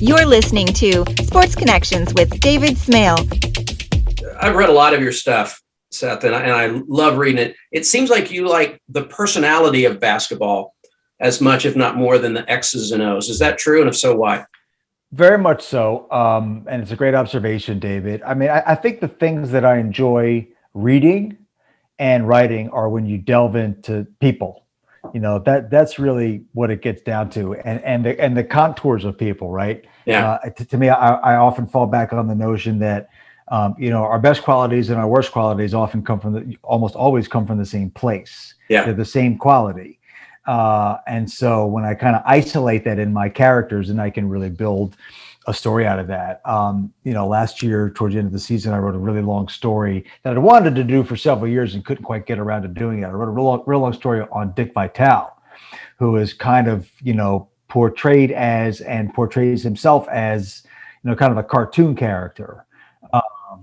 You're listening to Sports Connections with David Smale. I've read a lot of your stuff, Seth, and I love reading it. It seems like you like the personality of basketball as much, if not more, than the X's and O's. Is that true? And if so, why? Very much so. And it's a great observation, David. I mean, I think the things that I enjoy reading and writing are when you delve into people. You know, that's really what it gets down to, and the contours of people, right? Yeah. To me, I often fall back on the notion that our best qualities and our worst qualities often almost always come from the same place. Yeah. They're the same quality. And so when I kind of isolate that in my characters, then I can really build a story out of that. Last year, towards the end of the season, I wrote a really long story that I wanted to do for several years and couldn't quite get around to doing it. I wrote a real long story on Dick Vitale, who is kind of, portrayed as and portrays himself as, kind of a cartoon character.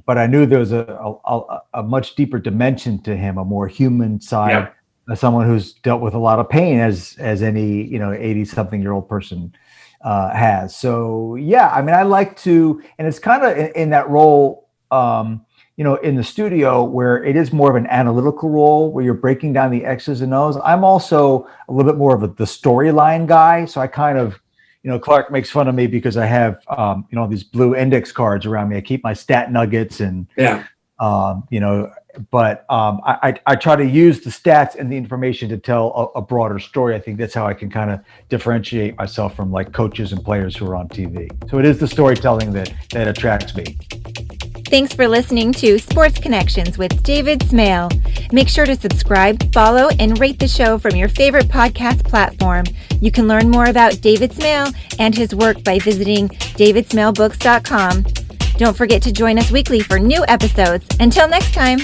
But I knew there was a much deeper dimension to him, a more human side, someone who's dealt with a lot of pain as any, 80-something-year-old person has. So, yeah, I mean, I like to, and it's kind of in that role, in the studio where it is more of an analytical role where you're breaking down the X's and O's. I'm also a little bit more of the storyline guy. So I kind of, Clark makes fun of me because I have, these blue index cards around me. I keep my stat nuggets and, but I try to use the stats and the information to tell a broader story. I think that's how I can kind of differentiate myself from like coaches and players who are on TV. So it is the storytelling that attracts me. Thanks for listening to Sports Connections with David Smale. Make sure to subscribe, follow, and rate the show from your favorite podcast platform. You can learn more about David Smale and his work by visiting davidsmalebooks.com. Don't forget to join us weekly for new episodes. Until next time.